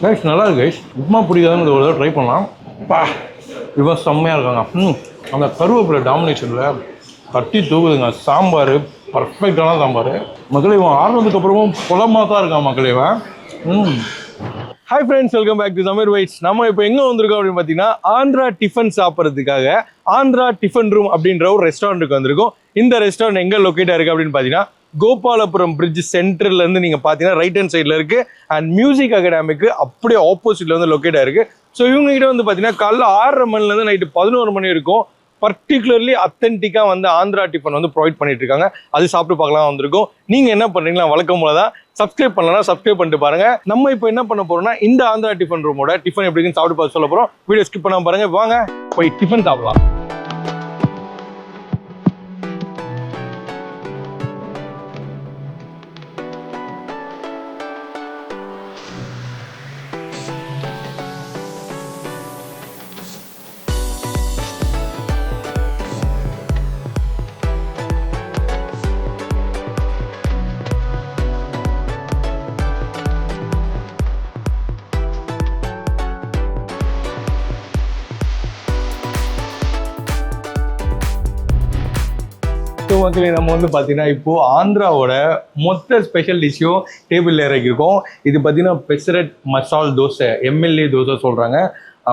Guys நல்லா இருக்கு guys. Upma பிடிக்காதுன்னு ஒரு தடவை ட்ரை பண்ணலாம். பா இவன் செம்மையாக இருக்காங்க. அந்த கருவேப்பிலை டாமினேஷனில் தட்டி தூக்குதுங்க. சாம்பார் பர்ஃபெக்டான சாம்பார். மக்களே இவன் ஆடுனதுக்கப்புறமும் குளமாக தான் இருக்கான் மக்களே இவன். Hi friends, welcome back to Sameer வைட்ஸ். நம்ம இப்போ எங்கே வந்திருக்கோம் அப்படின்னு பார்த்தீங்கன்னா ஆந்திரா டிஃபன் சாப்பிட்றதுக்காக ஆந்திரா டிஃபன் ரூம் அப்படின்ற ஒரு ரெஸ்டாரண்ட்டுக்கு வந்திருக்கோம். இந்த ரெஸ்டாரண்ட் எங்கே லொக்கேட்டாக இருக்குது அப்படின்னு பார்த்தீங்கன்னா கோபாலபுரம் பிரிட்ஜ் சென்டர்லேருந்து நீங்கள் பார்த்தீங்கன்னா ரைட் ஹேண்ட் சைடில் இருக்குது. அண்ட் மியூசிக் அகாடமிக்கு அப்படியே ஆப்போசிட்டில் வந்து லொக்கேட்டாக இருக்குது. ஸோ இவங்ககிட்ட வந்து பார்த்தீங்கன்னா காலைல 6:30 மணிலேருந்து நைட்டு 11 மணி இருக்கும். பர்டிகுலர்லி அத்தன்டிக்காக வந்து ஆந்திரா டிஃபன் வந்து ப்ரொவைட் பண்ணிட்டு இருக்காங்க. அது சாப்பிட்டு பார்க்கலாம் வந்திருக்கோம். நீங்கள் என்ன பண்ணுறீங்களா, வழக்கம் போல தான் சப்ஸ்கிரைப் பண்ணலாம், சப்ஸ்கிரைப் பண்ணிட்டு பாருங்க. நம்ம இப்போ என்ன பண்ண போறோம்னா இந்த ஆந்திரா டிஃபன் ரூமோட டிஃபன் எப்படி இருக்குன்னு சாப்பிட்டு பார்த்து சொல்ல போகிறோம். வீடியோ ஸ்கிப் பண்ணாம பாருங்க. வாங்க போய் டிஃபன் சாப்பிடலாம். மக்களே நம்ம வந்து பார்த்தீங்கன்னா இப்போ ஆந்திராவோட மொத்த ஸ்பெஷல் டிஷ்ஷும் டேபிளில் இறக்கியிருக்கோம். இது பார்த்தீங்கன்னா பெசரட் மசால் தோசை, எம்எல்ஏ தோசை சொல்கிறாங்க.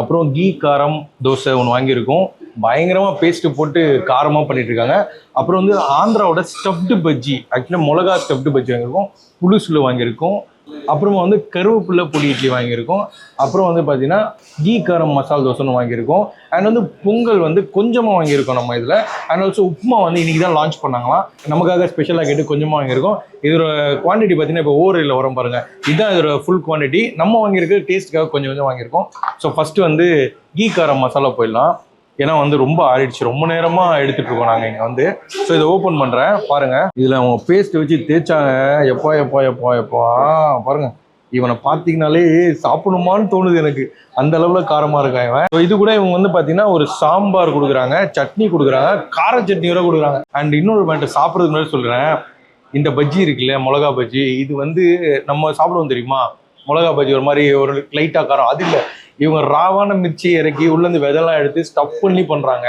அப்புறம் கீ காரம் தோசை ஒன்று வாங்கியிருக்கோம். பயங்கரமாக பேஸ்ட்டு போட்டு காரமாக பண்ணிட்டு இருக்காங்க. அப்புறம் வந்து ஆந்திராவோட ஸ்டஃப்டு பஜ்ஜி, ஆக்சுவலாக மிளகா ஸ்டஃப்டு பஜ்ஜி வாங்கியிருக்கோம். புலுசுல வாங்கியிருக்கோம். அப்புறமா வந்து கருவேப்பிலை பொடி இட்லி வாங்கியிருக்கோம். அப்புறம் வந்து பார்த்தீங்கன்னா கீ காரம் மசால் தோசைன்னு வாங்கியிருக்கோம். அண்ட் வந்து பொங்கல் வந்து கொஞ்சமாக வாங்கியிருக்கோம் நம்ம இதில். அண்ட் ஆல்சோ உப்புமா வந்து இன்றைக்கி தான் லான்ச் பண்ணாங்களாம். நமக்காக ஸ்பெஷலாக கேட்டு கொஞ்சமாக வாங்கியிருக்கோம். இதோட குவான்டிட்டி பார்த்தீங்கன்னா இப்போ ஓவரில் வரும் பாருங்கள். இதுதான் இதோட ஃபுல் குவான்டிட்டி. நம்ம வாங்கியிருக்க டேஸ்ட்டுக்காக கொஞ்சம் கொஞ்சம் வாங்கியிருக்கோம். ஸோ ஃபஸ்ட்டு வந்து கீ காரம் மசாலா போயிடலாம். ஏன்னா வந்து ரொம்ப ஆறிடுச்சு, ரொம்ப நேரமாக எடுத்துகிட்டு இருக்கோம் நாங்கள் இங்கே வந்து. ஸோ இதை ஓப்பன் பண்ணுறேன் பாருங்கள். இதில் அவங்க பேஸ்ட் வச்சு தேய்ச்சாங்க. எப்பா எப்பா எப்பா எப்பா பாருங்கள். இவனை பார்த்தீங்கனாலே சாப்பிடணுமான்னு தோணுது எனக்கு, அந்த அளவில் காரமாக இருக்கான் இவன். ஸோ இது கூட இவங்க வந்து பார்த்தீங்கன்னா ஒரு சாம்பார் கொடுக்குறாங்க, சட்னி கொடுக்குறாங்க, கார சட்னி கூட கொடுக்குறாங்க. அண்ட் இன்னொரு மேட்டர் சாப்பிட்றதுக்கு முன்னாடி சொல்கிறேன், இந்த பஜ்ஜி இருக்குல்ல மிளகா பஜ்ஜி, இது வந்து நம்ம சாப்பிடுவோம் தெரியுமா, மிளகா பஜ்ஜி ஒரு மாதிரி ஒரு லைட்டாக காரம். அது இல்லை, இவங்க ராவான மிர்ச்சி இறக்கி உள்ளேருந்து விதெல்லாம் எடுத்து ஸ்டஃப் பண்ணி பண்ணுறாங்க.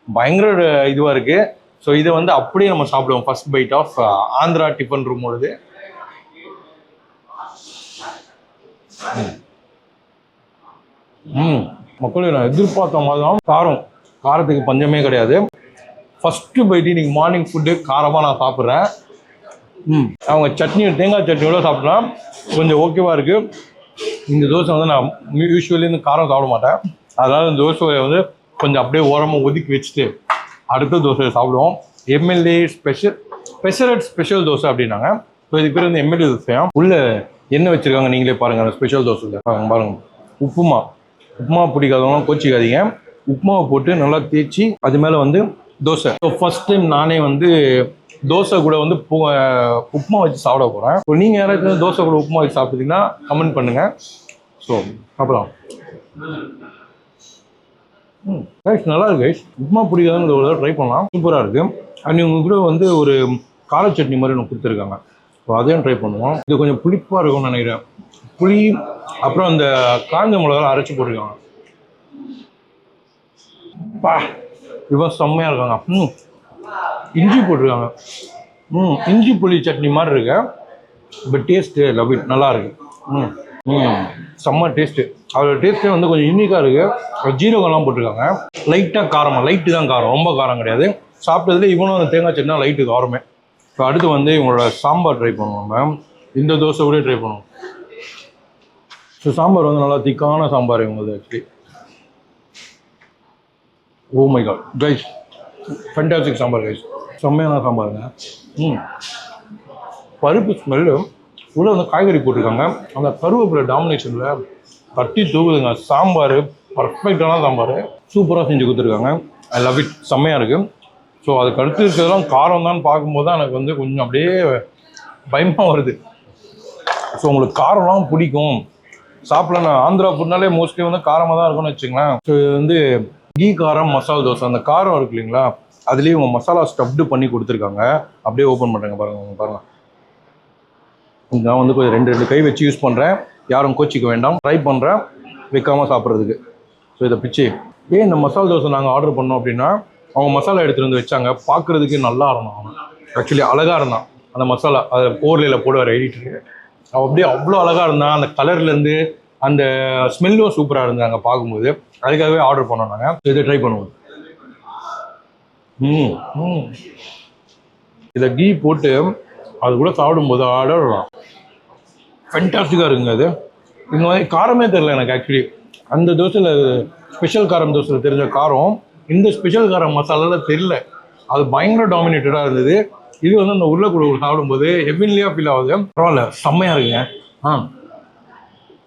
பயங்கர இதுவாக இருக்குது. ஸோ இதை வந்து அப்படியே நம்ம சாப்பிடுவோம். First bite of Andhra tiffin ரூமோடது. மக்களே நான் எதிர்பார்த்த மாதிரி தான் காரத்துக்கு பஞ்சமே கிடையாது. ஃபஸ்ட்டு பைட்டு இன்னைக்கு மார்னிங் ஃபுட்டு காரமாக நான் சாப்பிட்றேன். அவங்க சட்னி தேங்காய் சட்னியோட சாப்பிட்றா கொஞ்சம் ஓகேவாக இருக்குது. இந்த தோசை வந்து நான் யூஸ்வலி இந்த காரம் சாப்பிட மாட்டேன். அதனால் இந்த தோசையை வந்து கொஞ்சம் அப்படியே ஓரமாக ஒதுக்கி வச்சுட்டு அடுத்த தோசையை சாப்பிடுவோம். எம்எல்ஏ பெசரட் ஸ்பெஷல் தோசை அப்படின்னாங்க. ஸோ இதுக்கு பேர் வந்து எம்எல்ஏ தோசையா. உள்ள என்ன வச்சுருக்காங்க நீங்களே பாருங்கள். அந்த ஸ்பெஷல் தோசையில் பாருங்கள், உப்புமா பிடிக்காதவங்க கோச்சிக்காதீங்க. உப்புமாவை போட்டு நல்லா தேய்ச்சி அது மேலே வந்து தோசை. ஸோ ஃபஸ்ட் டைம் நானே வந்து தோசை கூட வந்து உப்புமா வச்சு சாப்பிட போகிறேன். இப்போ நீங்கள் யாராச்சும் தோசை கூட உப்புமா வச்சு சாப்பிட்டீங்கன்னா கமெண்ட் பண்ணுங்கள். ஸோ சாப்பிடலாம். கைஸ் நல்லா இருக்கு கைஸ். உப்புமா பிடிக்காதுன்னு ஒரு தடவை ட்ரை பண்ணலாம். சூப்பராக இருக்குது. அண்ட் இவங்க கூட வந்து ஒரு கார சட்னி மாதிரி ஒன்று கொடுத்துருக்காங்க. ஸோ அதையும் ட்ரை பண்ணுவோம். இது கொஞ்சம் புளிப்பாக இருக்கும்னு நினைக்கிறேன். புளி அப்புறம் அந்த காஞ்ச மிளகாலாம் அரைச்சி போட்டிருக்காங்க. பா இவன் செம்மையாக இருக்காங்க. இஞ்சி போட்டிருக்காங்க. இஞ்சி புளி சட்னி மாதிரி இருக்கு. பட் டேஸ்ட்டு லவ் இட், நல்லா இருக்கு. செம்ம டேஸ்ட்டு. அதோட டேஸ்ட்டே வந்து கொஞ்சம் யூனிக்காக இருக்குது. ஜீரகம்லாம் போட்டிருக்காங்க. லைட்டாக காரமாக, லைட்டு தான் காரம், ரொம்ப காரம் கிடையாது. சாப்பிட்டதுல இவனும் அந்த தேங்காய் சட்னா லைட்டு காரமே. இப்போ அடுத்து வந்து இவங்களோட சாம்பார் ட்ரை பண்ணுவோம். இந்த தோசை கூட ட்ரை பண்ணுவோம். ஸோ சாம்பார் வந்து நல்லா திக்கான சாம்பார் இவங்க actually. Oh my god guys, fantastic sambar guys. செம்மையான சாம்பாருங்க. பருப்பு ஸ்மெல்லு உள்ள வந்து காய்கறி போட்டிருக்காங்க. அந்த கருவேப்பிலை டாமினேஷனில் தட்டி தூக்குதுங்க. சாம்பார் பர்ஃபெக்டான சாம்பார், சூப்பராக செஞ்சு கொடுத்துருக்காங்க. ஐ லவ் இட், செம்மையாக இருக்குது. ஸோ அதுக்கு அடுத்து இருக்கிறதெல்லாம் காரம் தான் பார்க்கும்போது தான் எனக்கு வந்து கொஞ்சம் அப்படியே பயமாக வருது. ஸோ உங்களுக்கு காரம்லாம் பிடிக்கும் சாப்பிடலாம். நான் ஆந்திரா ஃபுட்னாலே மோஸ்ட்லி வந்து காரமாக தான் இருக்கும்னு வச்சுங்களேன். ஸோ இது வந்து கீ காரம் மசால் தோசை. அந்த காரம் இருக்கு இல்லைங்களா, அதுலேயும் இவங்க மசாலா ஸ்டஃப்டு பண்ணி கொடுத்துருக்காங்க. அப்படியே ஓப்பன் பண்ணுறேங்க பாருங்கள். நான் வந்து கொஞ்சம் ரெண்டு கை வச்சு யூஸ் பண்ணுறேன். யாரும் கோச்சிக்க வேண்டாம். ட்ரை பண்ணுறேன் வைக்காமல் சாப்பிட்றதுக்கு. ஸோ இதை பிச்சு ஏன் இந்த மசாலா தோசை நாங்கள் ஆர்டர் பண்ணோம் அப்படின்னா, அவங்க மசாலா எடுத்துகிட்டு வந்து வச்சாங்க. பார்க்குறதுக்கு நல்லா இருந்தான் அவன். ஆக்சுவலி அழகாக இருந்தான் அந்த மசாலா. அதை ஓர்லையில் போடுவார் எடிட்டருக்கு. அவன் அப்படியே அவ்வளோ அழகாக இருந்தான். அந்த கலர்லேருந்து அந்த ஸ்மெல்லும் சூப்பராக இருந்தாங்க பார்க்கும்போது. அதுக்காகவே ஆர்டர் பண்ணோம் நாங்கள். இதை ட்ரை பண்ணுவோம். இதை கீ போட்டு அது கூட சாப்பிடும்போது ஆடலாம். ஃபென்டாஸ்டிக்காக இருக்குங்க அது. இந்த மாதிரி காரமே தெரில எனக்கு ஆக்சுவலி. அந்த தோசையில் ஸ்பெஷல் காரம் தோசையில் தெரிஞ்ச காரம் இந்த ஸ்பெஷல் காரம் மசாலாவில் தெரியல. அது பயங்கர டாமினேட்டடாக இருந்தது. இது வந்து அந்த உருளைக்குழு சாப்பிடும்போது ஹெவின்லியாக ஃபீல் ஆகுது. பரவாயில்ல, செம்மையாக இருக்குங்க.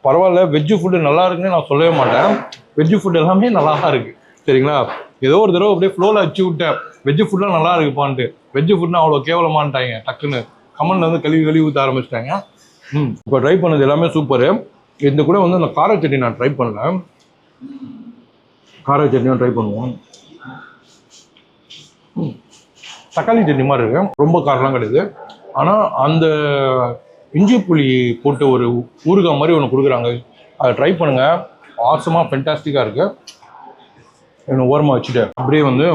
பரவாயில்ல, வெஜ்ஜு ஃபுட்டு நல்லா இருக்குன்னு நான் சொல்லவே மாட்டேன். வெஜ்ஜு ஃபுட் எல்லாமே நல்லா தான் இருக்குது. சரிங்களா? ஏதோ ஒரு தடவை அப்படியே ஃப்ளோவில் வச்சு விட்டேன், வெஜ்ஜு ஃபுட்லாம் நல்லா இருக்குப்பான்ட்டு. வெஜ்ஜு ஃபுட்னா அவ்வளோ கேவலமான்ட்டாங்க. டக்குன்னு கமெண்ட்ல வந்து கழுவி ஊற்ற ஆரம்பிச்சிட்டாங்க. இப்போ ட்ரை பண்ணது எல்லாமே சூப்பரு. இந்த கூட வந்து அந்த கார சட்னி நான் ட்ரை பண்ணல. கார சட்னியும் ட்ரை பண்ணுவோம். தக்காளி சட்னி மாதிரி இருக்கு. ரொம்ப காரம்லாம் கிடையாது. ஆனால் அந்த இஞ்சி புளி போட்டு ஒரு ஊறுகாய் மாதிரி ஒன்று கொடுக்குறாங்க. அதை ட்ரை பண்ணுங்கள். ஆசமாக ஃபென்டாஸ்டிக்காக இருக்குது. இன்னும் ஓரமாக வச்சுட்டு அப்படியே வந்து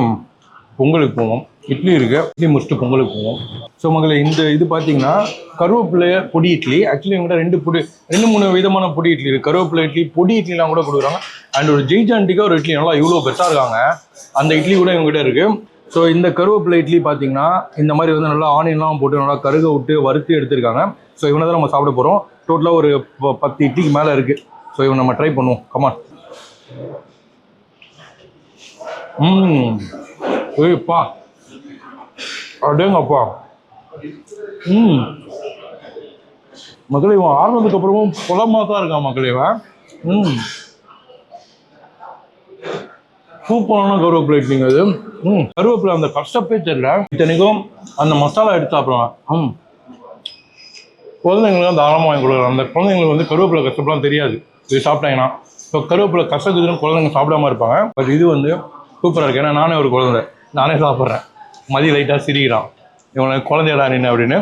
பொங்கலுக்கு போவோம். இட்லி இருக்குது, இட்லி முடிச்சுட்டு பொங்கலுக்கு போவோம். ஸோ மகளே, இந்த இது பார்த்தீங்கன்னா கருவேப்பிலை பொடி இட்லி. ஆக்சுவலி எங்கிட்ட ரெண்டு மூணு விதமான பொடி இட்லி இருக்குது. கருவேப்பிலை இட்லி, பொடி இட்லிலாம் கூட கொடுக்குறாங்க. அண்ட் ஒரு ஜெய்ஜாண்டிக்காக ஒரு இட்லி நல்லா இவ்வளோ பெருசாக இருக்காங்க. அந்த இட்லி கூட இவங்ககிட்ட இருக்குது. ஸோ இந்த கருவேப்பிலை இட்லி பார்த்தீங்கன்னா இந்த மாதிரி வந்து நல்லா ஆனியன்லாம் போட்டு நல்லா கருக விட்டு வறுத்து எடுத்துருக்காங்க. ஸோ இவனை தான் நம்ம சாப்பிட போகிறோம். டோட்டலாக ஒரு 10 இட்லிக்கு மேலே இருக்குது. ஸோ இவனை நம்ம ட்ரை பண்ணுவோம். கமான். ஏய்ப்பா, அடேங்கப்பா. மக்களே, இவன் ஆறுனதுக்கு அப்புறமும் புலமாக தான் இருக்கான் மக்களே. சூப்பரான கருவேப்பிலை இட்லிங்க அது. கருவேப்பிலை அந்த கஷ்டப்பே தெரியல. இத்தனைக்கும் அந்த மசாலா எடுத்து சாப்பிடுவேன். குழந்தைங்களுக்கு தாராளமாக வாங்கி கொடுக்குறாங்க. அந்த குழந்தைங்களுக்கு வந்து கருவேப்பிலை கஷ்டப்பெல்லாம் தெரியாது. இது சாப்பிட்டாங்கன்னா இப்போ கருவேப்பிலை கஷ்டத்துக்குன்னு குழந்தைங்க சாப்பிடாம இருப்பாங்க. பட் இது வந்து சூப்பராக இருக்குது. ஏன்னா நானே ஒரு குழந்தை, நானே சாப்பிட்றேன். மதிய லைட்டாக சிரிக்கிறான், இவனை குழந்தையடா நின்று அப்படின்னு.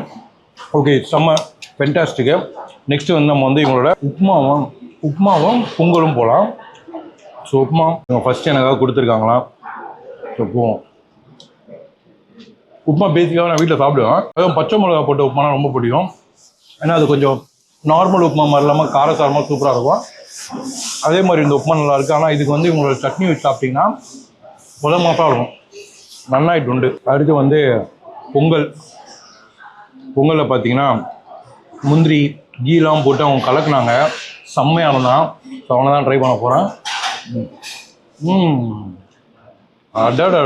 ஓகே, செம்ம ஃபென்டாஸ்டிக்கு. நெக்ஸ்ட்டு வந்து நம்ம வந்து இவங்களோட உப்புமாவும் பொங்கலும் போகலாம். ஸோ உப்புமா இவங்க ஃபஸ்ட்டு எனக்காக கொடுத்துருக்காங்களாம். ஸோ போவோம். உப்புமா பேசிக்காக நான் வீட்டில் சாப்பிடுவேன். அதுவும் பச்சை மிளகா போட்ட உப்புமானா ரொம்ப பிடிக்கும். ஏன்னா அது கொஞ்சம் நார்மல் உப்புமா மாதிரி இல்லாமல் காரசாரமாக சூப்பராக இருக்கும். அதே மாதிரி இந்த உப்புமா நல்லா இருக்குது. ஆனால் இதுக்கு வந்து இவங்களோட சட்னி வச்சு சாப்பிட்டிங்கன்னா புலமாக தான் இருக்கும். நன்னாயிட்டு உண்டு. அடுத்து வந்து பொங்கலில் பார்த்தீங்கன்னா முந்திரி கீலாம் போட்டு அவங்க கலக்குனாங்க. செம்மையானதான். ஸோ அவனை தான் ட்ரை பண்ண போகிறேன். அடடா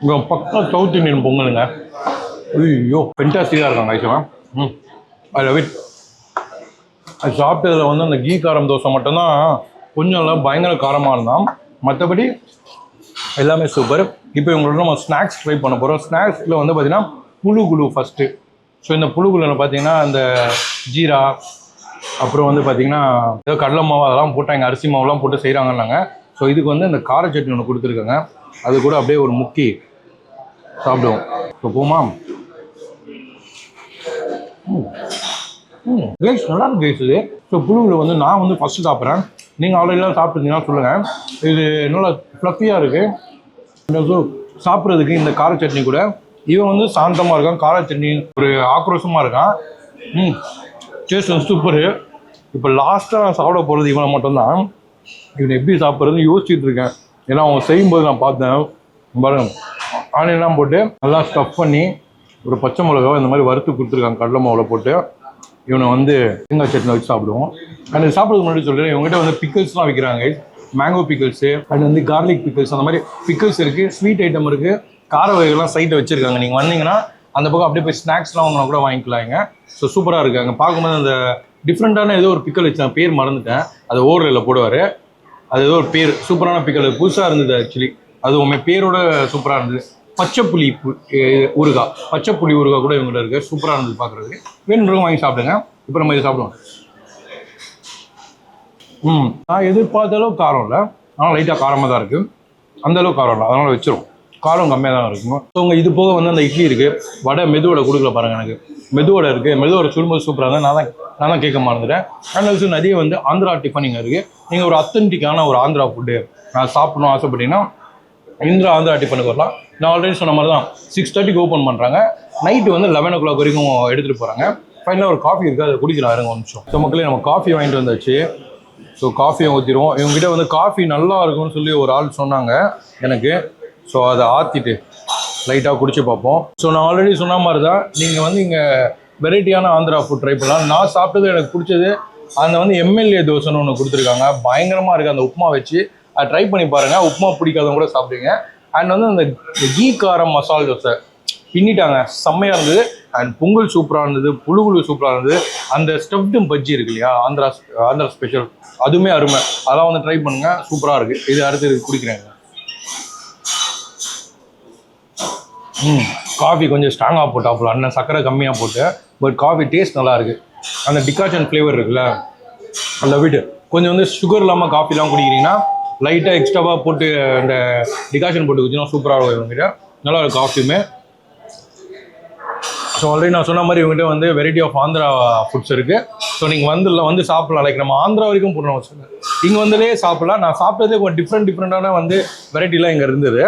இங்கே பக்கம் சவுத் இண்டியன் பொங்கலுங்க. ஐயோ, ஃபென்டாஸ்டிக்காக இருக்காங்க ஆக்சுவலாக. I love it. அது சாப்பிட்டதில் வந்து அந்த கீ காரம் தோசை மட்டும்தான் கொஞ்சம் இல்லை பயங்கர காரமாக இருந்தான். மற்றபடி எல்லாமே சூப்பர். இப்போ இவங்களோட நம்ம ஸ்நாக்ஸ் ட்ரை பண்ண போகிறோம். ஸ்நாக்ஸில் வந்து பார்த்திங்கன்னா புழுகுழு ஃபஸ்ட்டு. ஸோ இந்த புழுகுழுவில் பார்த்தீங்கன்னா இந்த ஜீரா, அப்புறம் வந்து பார்த்திங்கன்னா ஏதோ கடலை மாவு அதெல்லாம் போட்டாங்க, அரிசி மாவுலாம் போட்டு செய்கிறாங்கன்னாங்க. ஸோ இதுக்கு வந்து இந்த கார சட்னி ஒன்று கொடுத்துருக்காங்க. அது கூட அப்படியே ஒரு முக்கி சாப்பிடுவோம். ஸோ போமா. கேஸ் நல்லா இருக்கு கேஸ் இது. ஸோ புழுவில் வந்து நான் வந்து ஃபஸ்ட்டு சாப்பிட்றேன். நீங்கள் ஆல்ரெடிலாம் சாப்பிட்டுருந்தீங்கன்னா சொல்லுங்கள். இது நல்லா ஃப்ளஃபியாக இருக்குது. ஸோ சாப்பிட்றதுக்கு இந்த கார சட்னி கூட இவன் வந்து சாந்தமாக இருக்கான், கார சட்னி ஒரு ஆக்ரோஷமாக இருக்கான். டேஸ்ட் வந்து சூப்பரு. இப்போ லாஸ்ட்டாக நான் சாப்பிட போகிறது இவனை மட்டும்தான். இவனை எப்படி சாப்பிட்றதுன்னு யோசிச்சுட்டு இருக்கேன். ஏன்னா அவங்க செய்யும்போது நான் பார்த்தேன் பாருங்க, ஆனியன்லாம் போட்டு நல்லா ஸ்டஃப் பண்ணி ஒரு பச்சை மிளகாவை இந்த மாதிரி வறுத்து கொடுத்துருக்காங்க கடலை மாவில் போட்டு. இவனை வந்து தேங்காய் சட்னி வச்சு சாப்பிடுவோம். அண்ட் இது சாப்பிட்றதுக்கு முன்னாடி சொல்கிறேன், இவங்ககிட்ட வந்து பிக்கிள்ஸ்லாம் விற்கிறாங்க. மேங்கோ பிக்கிள்ஸு அண்ட் வந்து கார்லிக் பிக்கிள்ஸ், அந்த மாதிரி பிக்கிள்ஸ் இருக்குது. ஸ்வீட் ஐட்டம் இருக்குது, கார வகைகள்லாம் சைட்டை வச்சுருக்காங்க. நீங்கள் வந்தீங்கன்னா அந்த பக்கம் அப்படியே போய் ஸ்நாக்ஸ்லாம் வாங்கினா கூட வாங்கிக்கலாங்க. ஸோ சூப்பராக இருக்காங்க. பார்க்கும்போது அந்த டிஃப்ரெண்ட்டான ஏதோ ஒரு பிக்கல் வச்சு பேர் மறந்துட்டேன், அது ஓவரில் போடுவார். அது ஏதோ ஒரு பேர் சூப்பரான பிக்கல், புதுசாக இருந்தது ஆக்சுவலி. அது உண்மை பேரோட சூப்பராக இருந்தது. பச்சைப்புளி ஊறுகாய், பச்சைப்புளி ஊறுகாய் கூட இவங்கள்ட்ட இருக்குது. சூப்பராக இருந்தது பார்க்குறதுக்கு. வேணுன்றவங்க வாங்கி சாப்பிடுங்க. இப்போ நம்ம இதை சாப்பிடுவோம். நான் எதிர்பார்த்த அளவுக்கு காரம் இல்லை, ஆனால் லைட்டாக காரமாக தான் இருக்குது. அந்தளவுக்கு காரம் இல்லை, அதனால் வச்சிரும். காரம் கம்மியாக தான் இருக்கும். ஸோ உங்கள் இது போக வந்து அந்த இட்லி இருக்குது, வடை மெதுவடை கொடுக்கல பாருங்கள். எனக்கு மெதுவடை இருக்குது, மெதுவடை சுடும்போது சூப்பராக இருந்தால் நான் தான் கேட்க மாட்டேன். அண்ட் ஆல்சோ நிறைய வந்து ஆந்திரா டிஃபன் இங்கே இருக்குது. நீங்கள் ஒரு அத்தன்டிக்கான ஒரு ஆந்திரா ஃபுட்டு நான் சாப்பிடணும் ஆசைப்பட்டீங்கன்னா ஆந்திரா டிஃபனுக்கு வரலாம். நான் ஆல்ரெடி சொன்ன மாதிரி தான் 6:30க்கு ஓப்பன் பண்ணுறாங்க. நைட்டு வந்து 11 o'clock வரைக்கும் எடுத்துகிட்டு போகிறாங்க. ஃபைனலாக ஒரு காஃபி இருக்குது, அதை குடிக்கலாம் இருங்க ஒரு நிமிஷம். ஸோ மக்களே நம்ம காஃபி வாங்கிட்டு வந்தாச்சு. ஸோ காஃபியை ஊற்றிடுவோம். இவங்ககிட்ட வந்து காஃபி நல்லா இருக்கும்னு சொல்லி ஒரு ஆள் சொன்னாங்க எனக்கு. ஸோ அதை ஆற்றிட்டு லைட்டாக குடிச்சு பார்ப்போம். ஸோ நான் ஆல்ரெடி சொன்ன மாதிரி தான் நீங்கள் வந்து இங்கே வெரைட்டியான ஆந்திரா ஃபுட் ட்ரை பண்ணலாம். நான் சாப்பிட்டது எனக்கு பிடிச்சது அந்த வந்து எம்எல்ஏ தோசைன்னு ஒன்று கொடுத்துருக்காங்க. பயங்கரமாக இருக்குது அந்த உப்புமா வச்சு. அதை ட்ரை பண்ணி பாருங்கள். உப்புமா பிடிக்காதவங்க கூட சாப்பிடுங்க. அண்ட் வந்து அந்த கீ காரம் மசால் தோசை பின்னிட்டாங்க, செம்மையாக இருந்தது. அண்ட் பொங்கல் சூப்பராக இருந்தது, புழுகுழு சூப்பராக இருந்தது. அந்த ஸ்டஃப்டு பஜ்ஜி இருக்கு இல்லையா, ஆந்திரா ஸ்பெஷல், அதுவுமே அருமை. அதெல்லாம் வந்து ட்ரை பண்ணுங்கள், சூப்பராக இருக்குது. இது அடுத்து குடிக்கிறேங்க. காஃபி கொஞ்சம் ஸ்ட்ராங்காக போட்டாப்புல அண்ணன், சக்கரை கம்மியாக போட்டு. பட் காஃபி டேஸ்ட் நல்லா இருக்குது. அந்த டிகாஷன் ஃப்ளேவர் இருக்குல்ல, அந்த வீட்டு கொஞ்சம் வந்து சுகர் இல்லாமல் காஃபிலாம் குடிக்கிறீங்கன்னா லைட்டாக எக்ஸ்ட்ராவாக போட்டு அந்த டிகாஷன் போட்டு குடிச்சிங்கன்னா சூப்பராக இருக்கும். இவங்ககிட்ட நல்லா இருக்கும் காஃபியுமே. ஸோ ஆல்ரெடி நான் சொன்ன மாதிரி இவங்ககிட்ட வந்து வெரைட்டி ஆஃப் ஆந்திரா ஃபுட்ஸ் இருக்குது. ஸோ நீங்கள் வந்து சாப்பிடலாம். லைக் நம்ம ஆந்திரா வரைக்கும் போடுறோம் வச்சுக்கோங்க, இங்கே வந்துலே சாப்பிடலாம். நான் சாப்பிட்டதே கொஞ்சம் டிஃப்ரெண்டான வந்து வெரைட்டிலாம் இங்கே இருந்தது.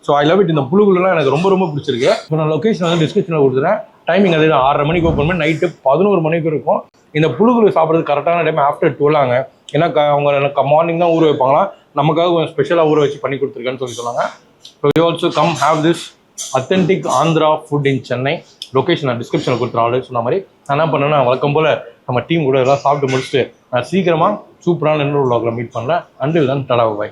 So I love it. இந்த புழுகுலாம் எனக்கு ரொம்ப ரொம்ப பிடிச்சிருக்கு. இப்போ நான் லொக்கேஷன் வந்து டிஸ்கிரிப்ஷனில் கொடுத்துறேன். டைமிங் அதே தான், 6:30 மணிக்கு ஓப்பன் பண்ணி நைட்டு 11 மணிக்கு இருக்கும். இந்த புழுகுలు சாப்பிட்றது கரெக்டான டைம் ஆஃப்டர் 12. ஏன்னா அவங்க மார்னிங் தான் ஊற வைப்பாங்களாம், நமக்காக கொஞ்சம் ஸ்பெஷலாக ஊற வச்சு பண்ணி கொடுத்துருக்கேன்னு சொன்னாங்க. So you also come have this authentic Andhra food in Chennai. Location நான் டிஸ்கிரிப்ஷனில் கொடுத்துறேன். ஆல்ரெடி சொன்ன மாதிரி நான் என்ன பண்ணேன்னா, வழக்கம் போல் நம்ம டீம் கூட எல்லாம் சாப்பிட்டு முடிச்சுட்டு நான் சீக்கிரமாக சூப்பரான இன்னொரு vlogல மீட் பண்ணுறேன். Until then tata by.